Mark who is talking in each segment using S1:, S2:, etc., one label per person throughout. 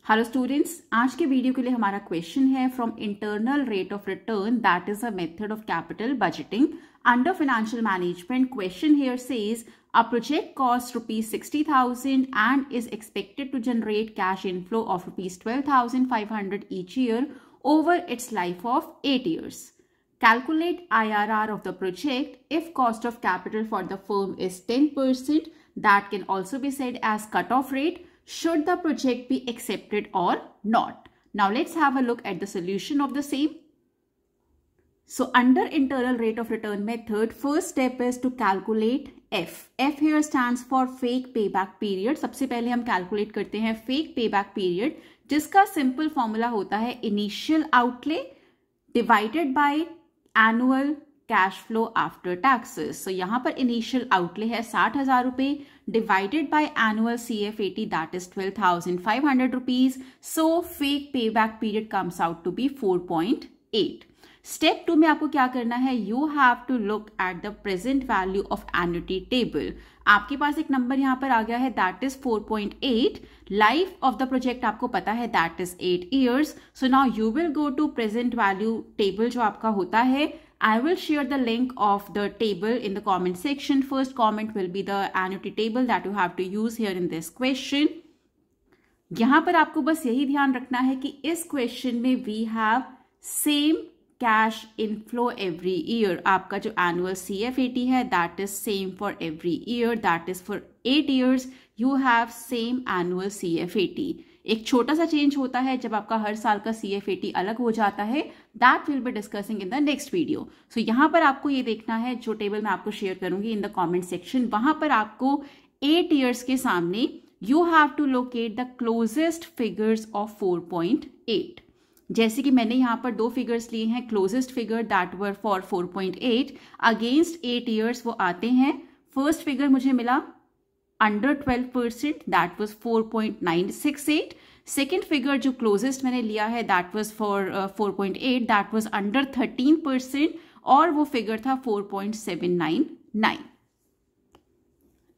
S1: Hello students, आज के video के लिए हमारा क्वेश्चन है from internal rate of return that is a method of capital budgeting under financial management. Question here says a project costs rupees 60,000 and is expected to generate cash inflow of rupees 12,500 each year over its life of 8 years. Calculate IRR of the project if cost of capital for the firm is 10%. That can also be said as cutoff rate. Should the project be accepted or not? Now let's have a look at the solution of the same. So under internal rate of return method, first step is to calculate F. F here stands for fake payback period. सबसे पहले हम calculate करते हैं fake payback period, जिसका simple formula होता है initial outlay divided by annual cash flow after taxes. So यहाँ पर initial outlay है 60,000 रुपए divided by annual CF80 that is 12,500 rupees. So fake payback period comes out to be 4.8. Step 2 में आपको क्या करना है, you have to look at the present value of annuity table. आपके पास एक नंबर यहां पर आ गया है that is 4.8. Life of the project आपको पता है that is 8 years. So now you will go to present value table जो आपका होता है. I will share the link of the table in the comment section. First comment will be the annuity table that you have to use here in this question. यहां पर आपको बस यही ध्यान रखना है कि इस क्वेश्चन में we have same cash inflow every year. आपका जो एनुअल CF80 है that is same for every year, that is for 8 years. You have same annual CF80. एक छोटा सा चेंज होता है जब आपका हर साल का CF80 अलग हो जाता है. That will be discussing in the next video. So यहां पर आपको ये देखना है, जो टेबल मैं आपको शेयर करूंगी इन द कॉमेंट सेक्शन, वहां पर आपको 8 years के सामने you have to locate the closest figures of 4.8. जैसे कि मैंने यहाँ पर दो फिगर्स लिए हैं, closest figure that were for 4.8 against 8 years वो आते हैं. फर्स्ट फिगर मुझे मिला under 12% that was 4.968. Second figure जो क्लोजेस्ट मैंने लिया है that was for 4.8 that was under 13% और वो फिगर था 4.799.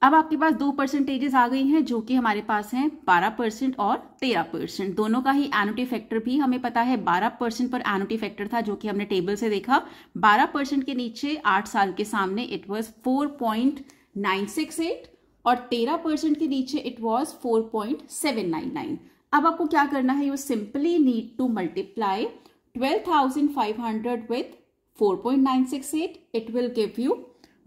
S1: अब आपके पास दो परसेंटेजेस आ गई हैं जो कि हमारे पास हैं 12% और 13%. दोनों का ही एन्युटी फैक्टर भी हमें पता है. 12% पर एन्युटी फैक्टर था जो कि हमने टेबल से देखा. 12% के नीचे 8 साल के सामने इट वाज 4.968 और 13% के नीचे इट वाज 4.799. अब आपको क्या करना है, you simply need to multiply 12,500 with 4.968. It will give you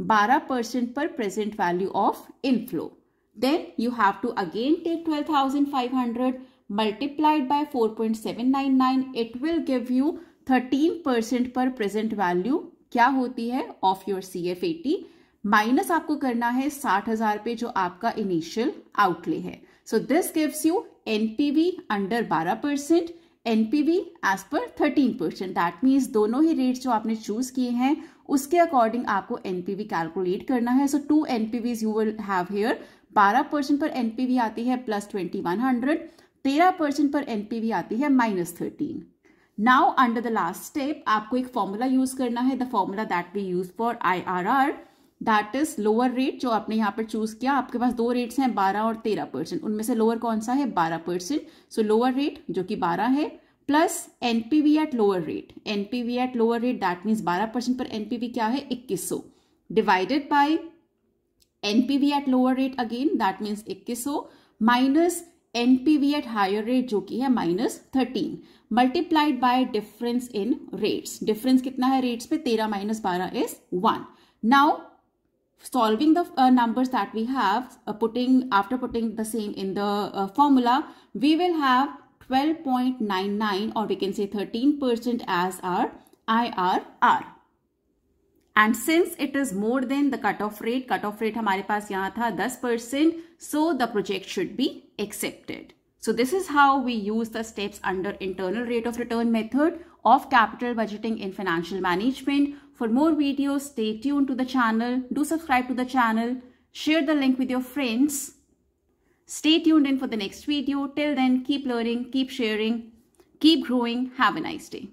S1: 12% पर present value of inflow. Then you have to again take 12,500 multiplied by 4.799. It will give you 13% पर प्रेजेंट वैल्यू क्या होती है ऑफ योर CF80. माइनस आपको करना है 60,000 पे जो आपका इनिशियल आउटले है. So this gives you NPV under 12%, NPV as per 13%. That means दोनों ही रेट्स जो आपने चूज किए हैं उसके अकॉर्डिंग आपको NPV कैलकुलेट करना है. सो 2 NPVs you will have here. 12% पर NPV आती है प्लस 2100, 13% पर NPV आती है -13. Now under the last step आपको एक फॉर्मूला यूज करना है, the formula that we use for IRR that is lower rate जो आपने यहाँ पर चूज किया. आपके पास दो रेट्स हैं 12 और 13%, उनमें से लोअर कौन सा है 12%. सो लोअर रेट जो कि 12 है plus NPV at lower rate. NPV at lower rate that means 12% पर NPV क्या है 2100 divided by NPV at lower rate again that means 2100 minus NPV at higher rate जो कि है -13 multiplied by difference in rates. Difference कितना है rates पे, 13 - 12 is 1. Now solving the numbers that we have, after putting the same in the formula, we will have 12.99 or we can say 13% as our IRR. And since it is more than the cutoff rate हमारे पास यहाँ था 10%, so the project should be accepted. So this is how we use the steps under internal rate of return method of capital budgeting in financial management. For more videos, stay tuned to the channel. Do subscribe to the channel. Share the link with your friends. Stay tuned in for the next video. Till then, keep learning, keep sharing, keep growing. Have a nice day.